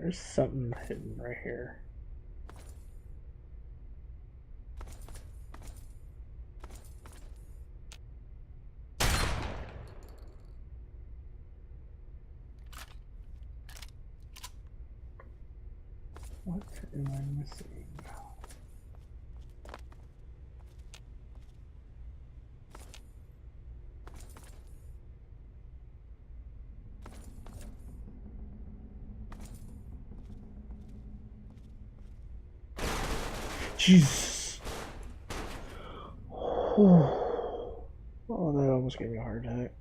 There's something hidden right here. What am I missing? Jesus. Oh, that almost gave me a heart attack.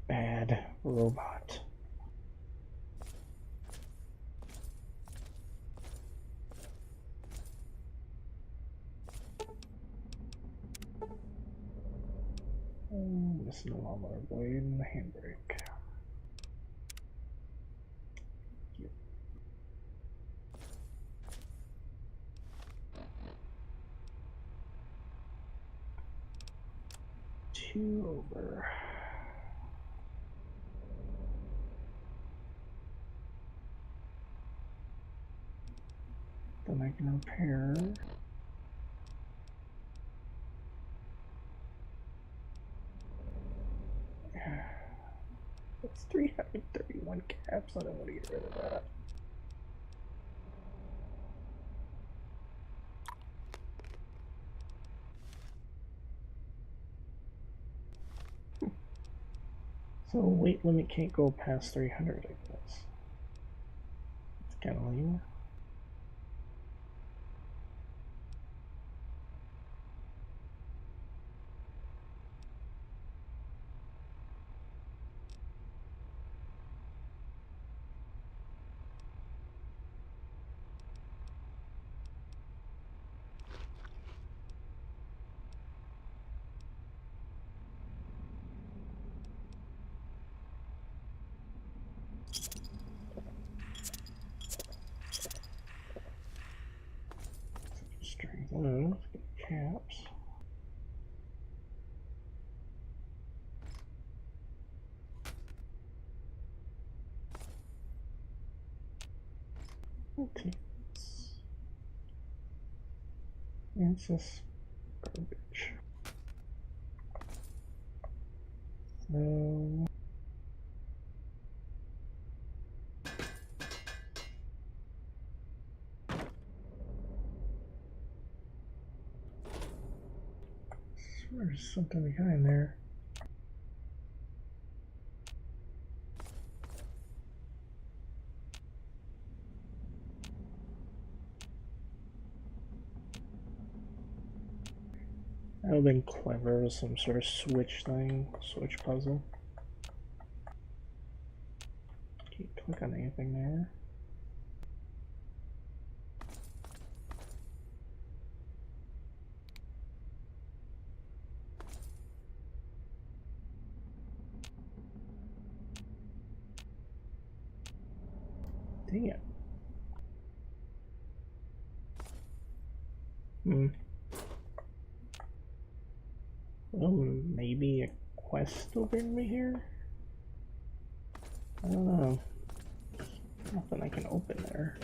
Bad robot. Missing a lawnmower blade and the handbrake. Yep. Two over. Then I can repair. It's 331 caps. I don't want to get rid of that. So weight limit can't go past 300, I guess. It's kind of lame. Those caps. Okay. It's just garbage. So there's something behind there. That would have been clever with some sort of switch thing, switch puzzle. Can't click on anything there. Dang it. Well, maybe a quest will bring me here? I don't know. Nothing I can open there.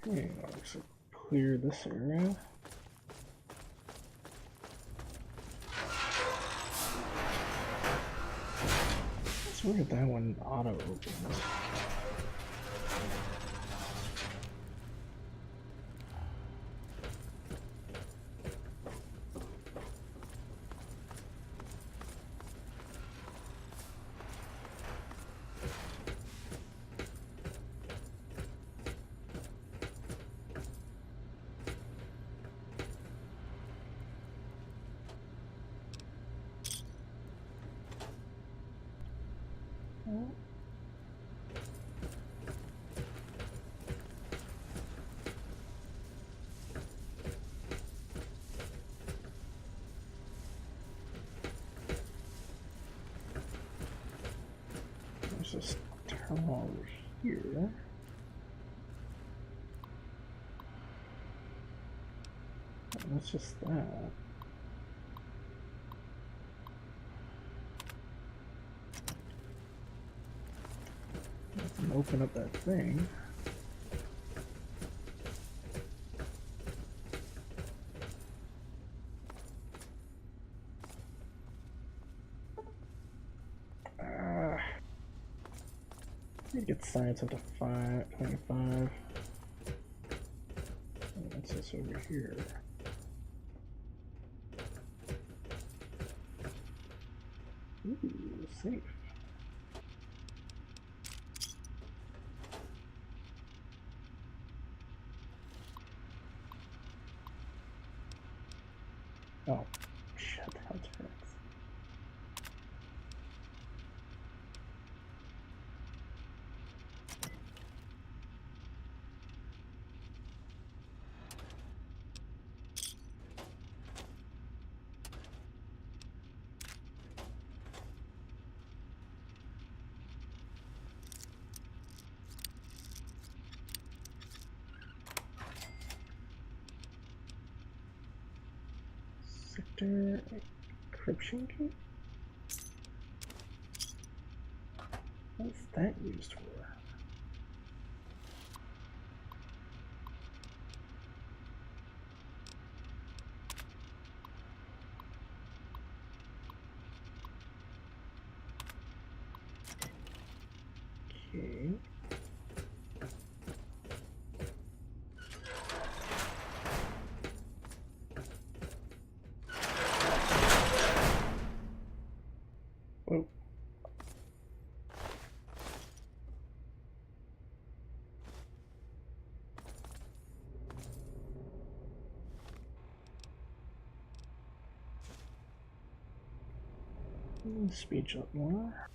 Okay, let's clear this area. It's weird that one auto opens. There's this terminal over here. That's just that. Let's open up that thing. Need to get science up to 25. What's this over here? Ooh, safe. Oh, shit, that's correct. Sector encryption key? What's that used for? Okay. Whoa. Speech up more.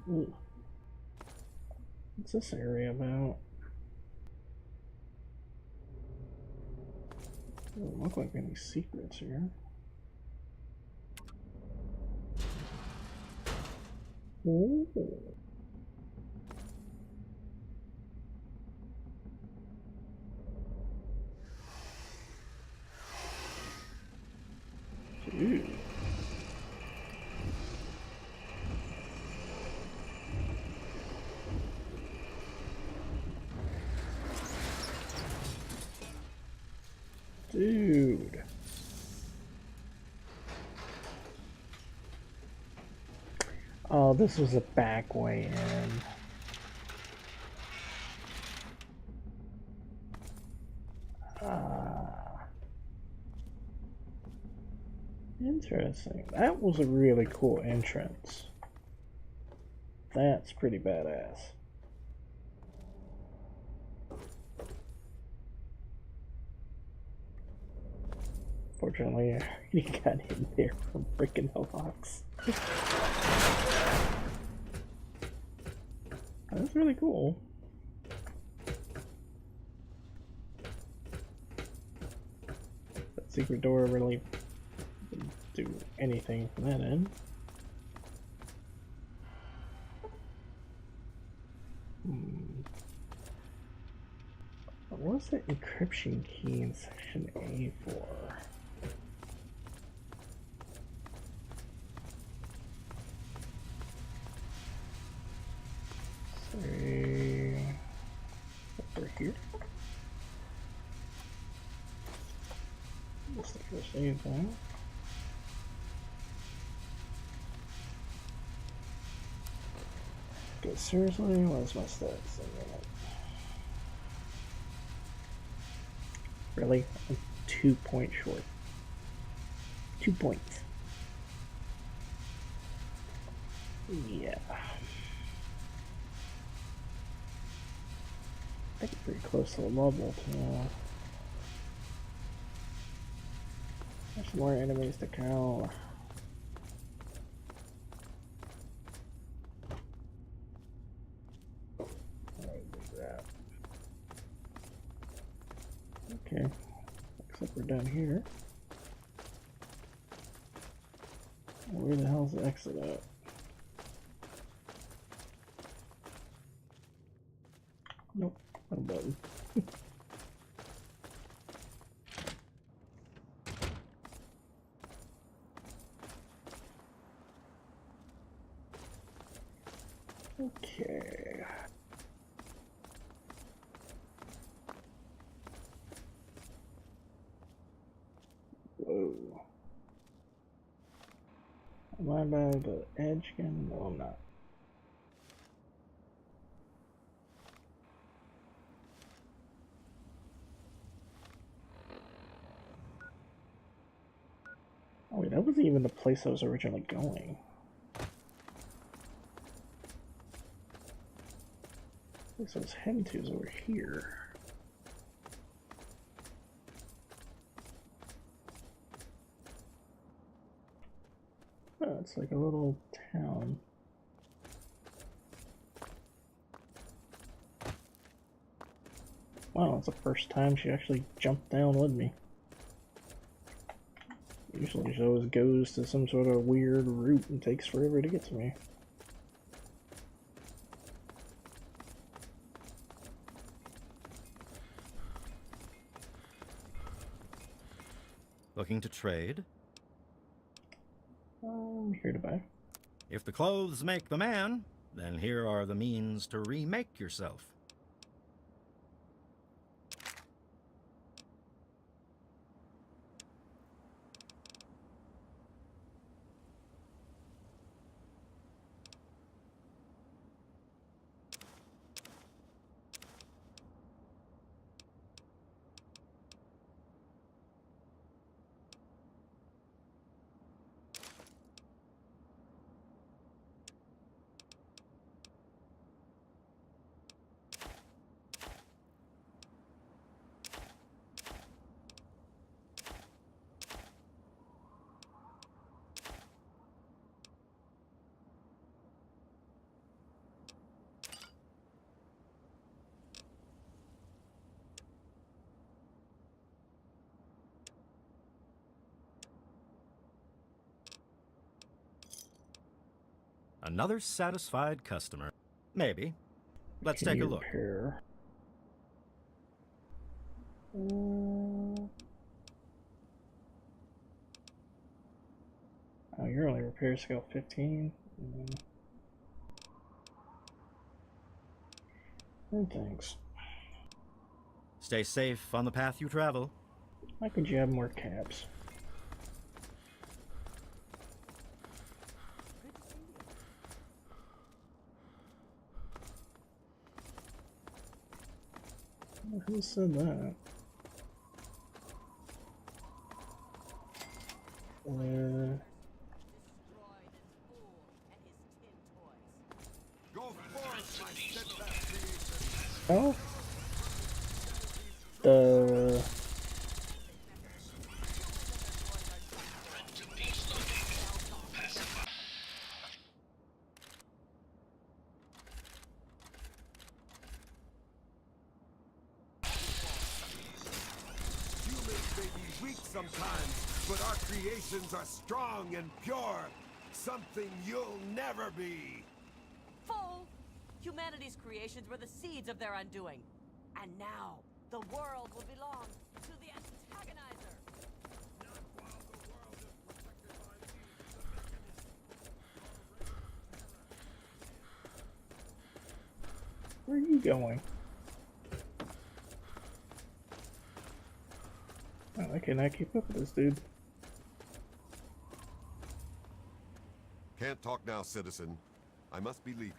Ooh. What's this area about? Doesn't look like any secrets here. Ooh. Dude. Dude. Oh, this was a back way in. Interesting. That was a really cool entrance. That's pretty badass. Fortunately, he got in there from freaking hellhawks. That's really cool. That secret door really didn't do anything from that end. What's the encryption key in section A for? Say over here. What's the first aid thing? Okay, seriously, what's my stats? Really? I'm 2 points short. 2 points. Yeah. I think pretty close to the level. There's more enemies to count. Alright, do that. Okay. Except we're down here. Where the hell's the exit at? Nope, no button. Okay. Whoa. Am I by the edge again? No, I'm not. Oh wait, that wasn't even the place I was originally going. The place I was heading to is over here. Oh, it's like a little town. Wow, it's the first time she actually jumped down with me. Usually she always goes to some sort of weird route and takes forever to get to me. Looking to trade? I'm here to buy. If the clothes make the man, then here are the means to remake yourself. Another satisfied customer. Maybe. Let's take a look. Repair. Oh, you're only repair skill 15? No thanks. Stay safe on the path you travel. Why could you have more caps? Who said that? Oh? The... Sometimes, but our creations are strong and pure. Something you'll never be. Fool! Humanity's creations were the seeds of their undoing. And now, the world will belong to the antagonizer. Not while the world is protected by the mechanism. Where are you going? Oh, I cannot keep up with this dude. Can't talk now, citizen. I must be leaving.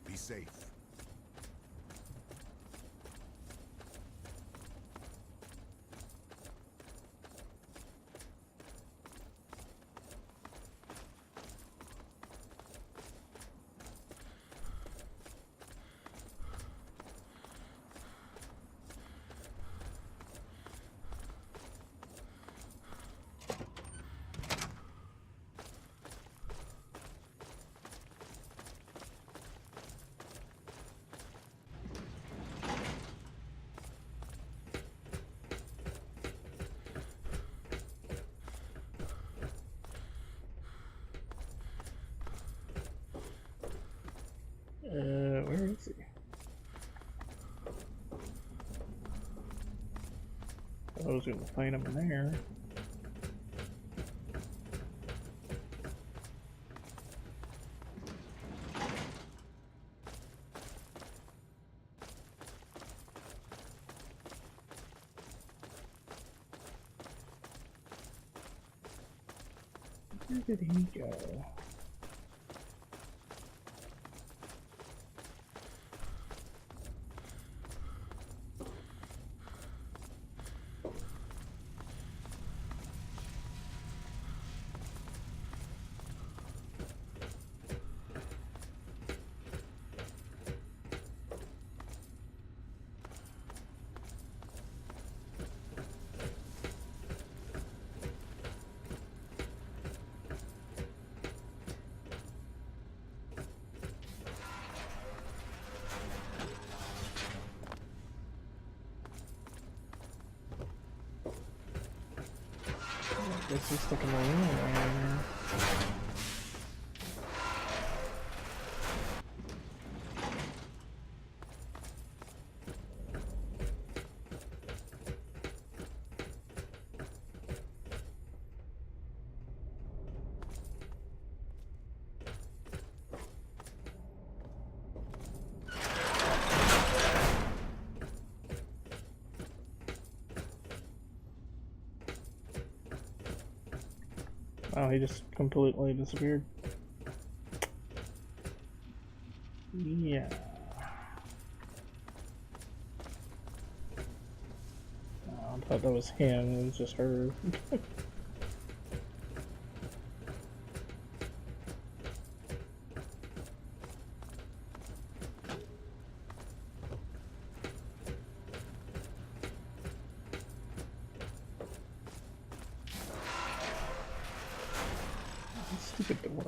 Be safe. Where is he? I was gonna find him in there. Where did he go? Guess he's stuck in the room right now. Oh, he just completely disappeared. Yeah. Oh, I thought that was him, it was just her. Stupid door.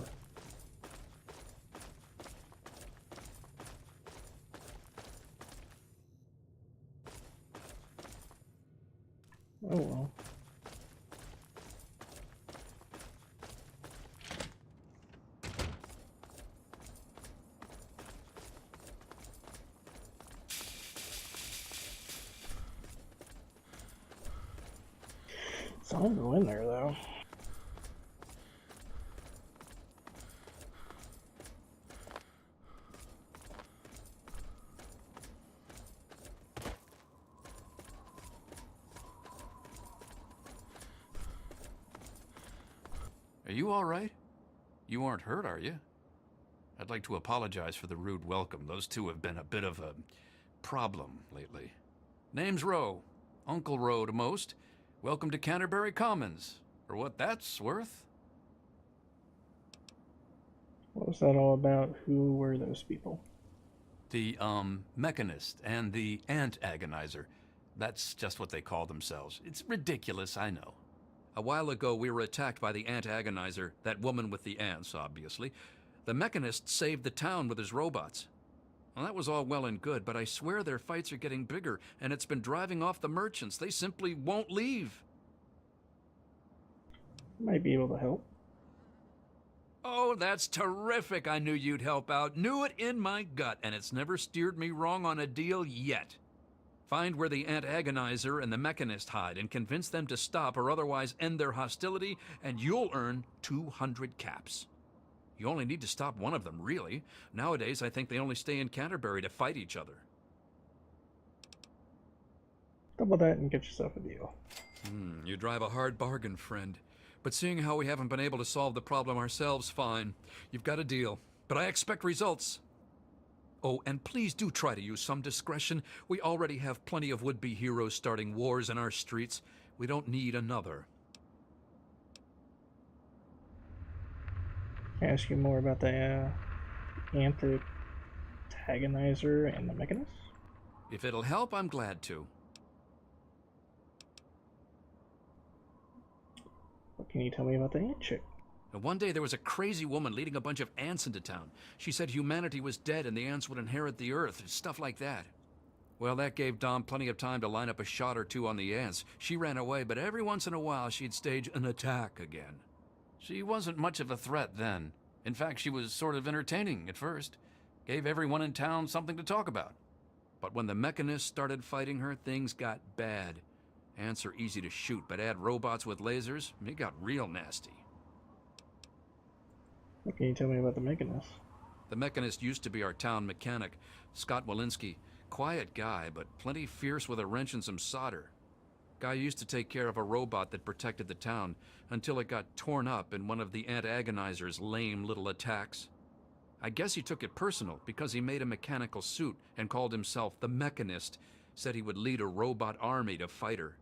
Oh well. Someone go in there though. Are you all right? You aren't hurt, are you? I'd like to apologize for the rude welcome. Those two have been a bit of a problem lately. Name's Rowe. Uncle Rowe to most. Welcome to Canterbury Commons. For what that's worth. What was that all about? Who were those people? The, Mechanist and the Ant Agonizer. That's just what they call themselves. It's ridiculous, I know. A while ago, we were attacked by the Ant Agonizer, that woman with the ants, obviously. The Mechanist saved the town with his robots. Well, that was all well and good, but I swear their fights are getting bigger, and it's been driving off the merchants. They simply won't leave. Might be able to help. Oh, that's terrific. I knew you'd help out. Knew it in my gut, and it's never steered me wrong on a deal yet. Find where the Ant Agonizer and the Mechanist hide and convince them to stop or otherwise end their hostility, and you'll earn 200 caps. You only need to stop one of them, really. Nowadays, I think they only stay in Canterbury to fight each other. Double that and get yourself a deal. You drive a hard bargain, friend. But seeing how we haven't been able to solve the problem ourselves, fine. You've got a deal. But I expect results. Oh, and please do try to use some discretion. We already have plenty of would-be heroes starting wars in our streets. We don't need another. Can I ask you more about the antagonizer and the Mechanist? If it'll help, I'm glad to. What can you tell me about the ant chick? And one day there was a crazy woman leading a bunch of ants into town. She said humanity was dead and the ants would inherit the earth, stuff like that. Well, that gave Dom plenty of time to line up a shot or two on the ants. She ran away, but every once in a while she'd stage an attack again. She wasn't much of a threat then. In fact, she was sort of entertaining at first. Gave everyone in town something to talk about. But when the mechanists started fighting her, things got bad. Ants are easy to shoot, but add robots with lasers, it got real nasty. What can you tell me about the Mechanist? The mechanist used to be our town mechanic, Scott Walensky. Quiet guy, but plenty fierce with a wrench and some solder. Guy used to take care of a robot that protected the town until it got torn up in one of the Ant-Agonizer's lame little attacks. I guess he took it personal because he made a mechanical suit and called himself the Mechanist, said he would lead a robot army to fight her.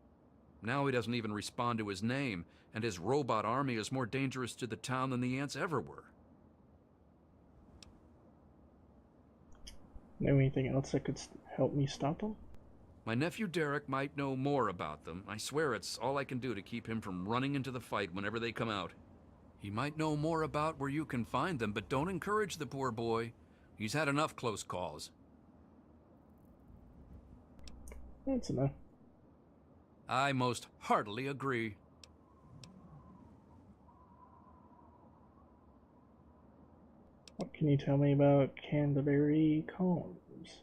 Now he doesn't even respond to his name, and his robot army is more dangerous to the town than the ants ever were. Know anything else that could help me stop them? My nephew Derek might know more about them. I swear it's all I can do to keep him from running into the fight whenever they come out. He might know more about where you can find them, but don't encourage the poor boy. He's had enough close calls. That's enough. I most heartily agree. What can you tell me about Canterbury Combs?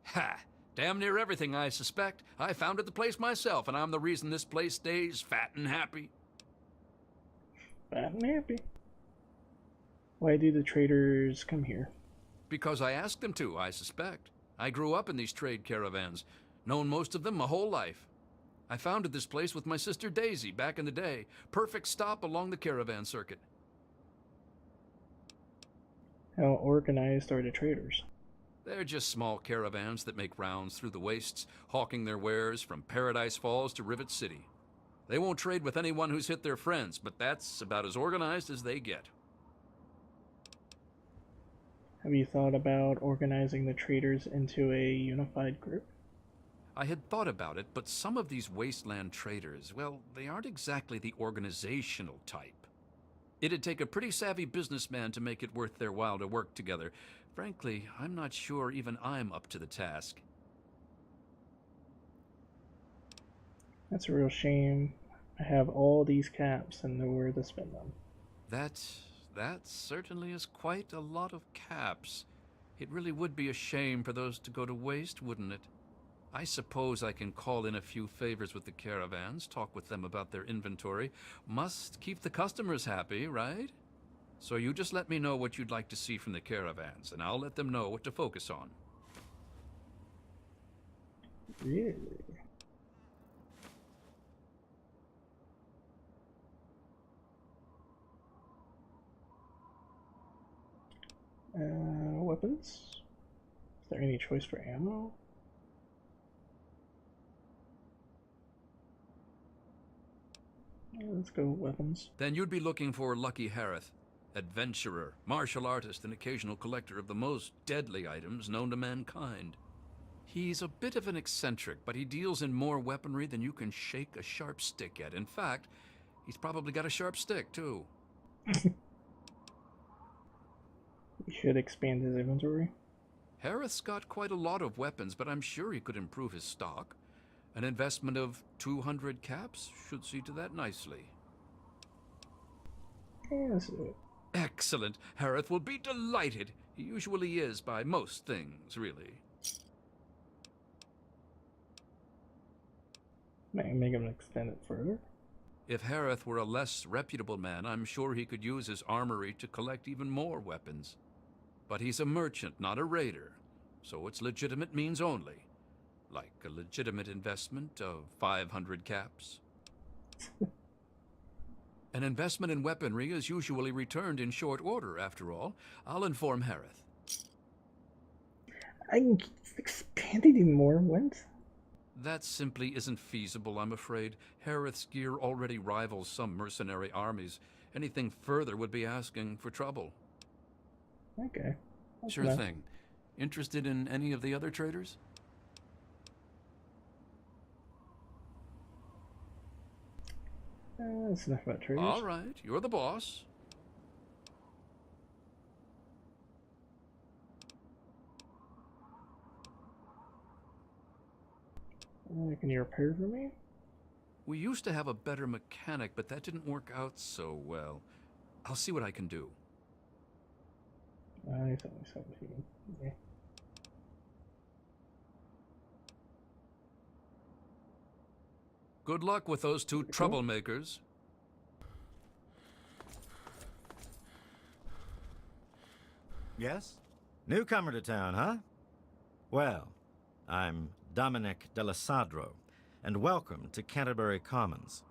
Ha! Damn near everything, I suspect. I founded the place myself, and I'm the reason this place stays fat and happy. Fat and happy. Why do the traders come here? Because I asked them to, I suspect. I grew up in these trade caravans, known most of them my whole life. I founded this place with my sister Daisy back in the day. Perfect stop along the caravan circuit. How organized are the traders? They're just small caravans that make rounds through the wastes, hawking their wares from Paradise Falls to Rivet City. They won't trade with anyone who's hit their friends, but that's about as organized as they get. Have you thought about organizing the traders into a unified group? I had thought about it, but some of these wasteland traders, well, they aren't exactly the organizational type. It'd take a pretty savvy businessman to make it worth their while to work together. Frankly, I'm not sure even I'm up to the task. That's a real shame. I have all these caps and nowhere to spend them. That certainly is quite a lot of caps. It really would be a shame for those to go to waste, wouldn't it? I suppose I can call in a few favors with the caravans, talk with them about their inventory. Must keep the customers happy, right? So you just let me know what you'd like to see from the caravans, and I'll let them know what to focus on. Really? Weapons? Is there any choice for ammo? Let's go with weapons. Then you'd be looking for Lucky Harith, adventurer, martial artist, and occasional collector of the most deadly items known to mankind. He's a bit of an eccentric, but he deals in more weaponry than you can shake a sharp stick at. In fact, he's probably got a sharp stick, too. We should expand his inventory. Harith's got quite a lot of weapons, but I'm sure he could improve his stock. An investment of 200 caps should see to that nicely. Yes. Excellent. Harith will be delighted. He usually is by most things, really. May I make him extend it further? If Harith were a less reputable man, I'm sure he could use his armory to collect even more weapons. But he's a merchant, not a raider, so it's legitimate means only. Like a legitimate investment of 500 caps. An investment in weaponry is usually returned in short order, after all. I'll inform Harith. I can expand it even more. What? That simply isn't feasible, I'm afraid. Harith's gear already rivals some mercenary armies. Anything further would be asking for trouble. Okay. That's Sure enough. thing. Interested in any of the other traders? That's enough about traders. All right, you're the boss. Can you repair for me? We used to have a better mechanic, but that didn't work out so well. I'll see what I can do. I It's only 17. Yeah. Good luck with those two troublemakers. Yes? Newcomer to town, huh? Well, I'm Dominic Delasadro, and welcome to Canterbury Commons.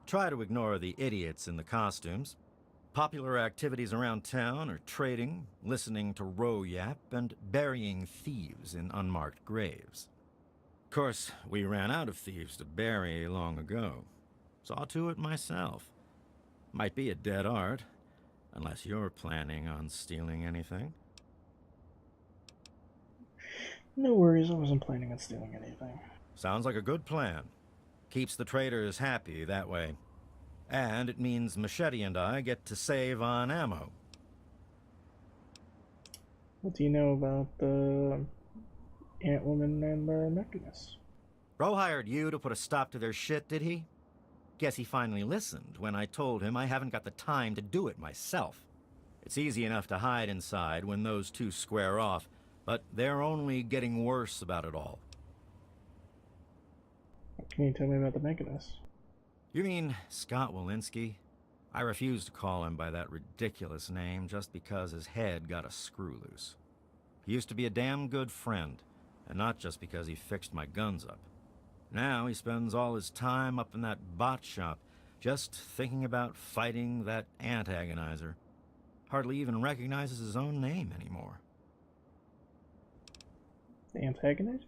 Try to ignore the idiots in the costumes. Popular activities around town are trading, listening to row yap, and burying thieves in unmarked graves. Of course, we ran out of thieves to bury long ago. Saw to it myself. Might be a dead art, unless you're planning on stealing anything. No worries, I wasn't planning on stealing anything. Sounds like a good plan. Keeps the traders happy that way. And it means Machete and I get to save on ammo. What do you know about the ant woman and the mechanist? Bro hired you to put a stop to their shit, did he? Guess he finally listened when I told him I haven't got the time to do it myself. It's easy enough to hide inside when those two square off, but they're only getting worse about it all. What can you tell me about the mechanist? You mean Scott Walensky? I refuse to call him by that ridiculous name just because his head got a screw loose. He used to be a damn good friend, and not just because he fixed my guns up. Now he spends all his time up in that bot shop, just thinking about fighting that ant agonizer. Hardly even recognizes his own name anymore. The antagonist?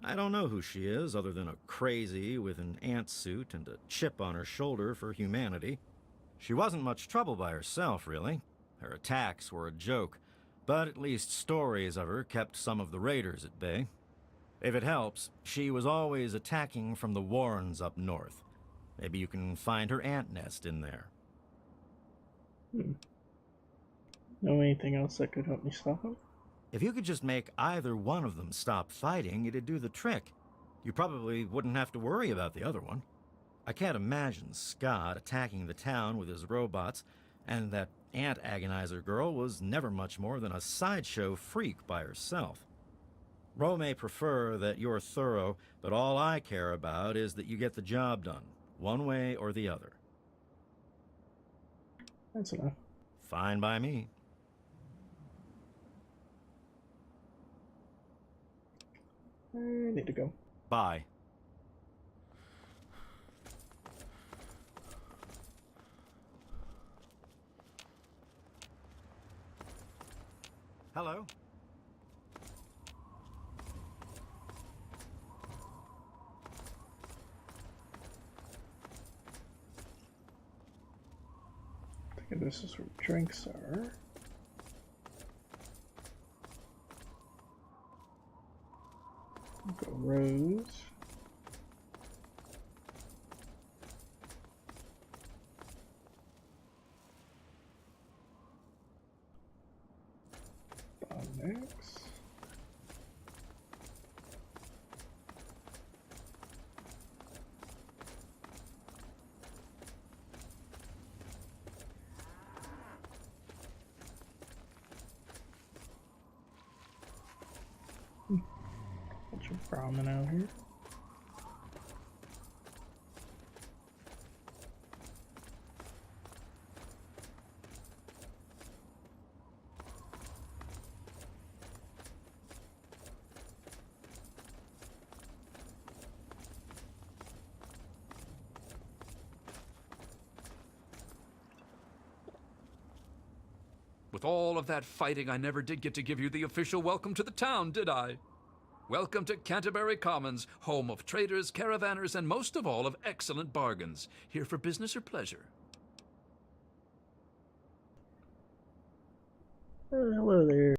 I don't know who she is, other than a crazy with an ant suit and a chip on her shoulder for humanity. She wasn't much trouble by herself, really. Her attacks were a joke, but at least stories of her kept some of the raiders at bay. If it helps, she was always attacking from the warrens up north. Maybe you can find her ant nest in there. Know anything else that could help me stop him? If you could just make either one of them stop fighting, it'd do the trick. You probably wouldn't have to worry about the other one. I can't imagine Scott attacking the town with his robots, and that ant agonizer girl was never much more than a sideshow freak by herself. Ro may prefer that you're thorough, but all I care about is that you get the job done, one way or the other. That's enough. Fine by me. I need to go. Bye. Hello? I think this is where drinks are. Go Rose. Next. Bunch of ramen out here. With all of that fighting, I never did get to give you the official welcome to the town, did I? Welcome to Canterbury Commons, home of traders, caravanners, and most of all, of excellent bargains. Here for business or pleasure? Hello there.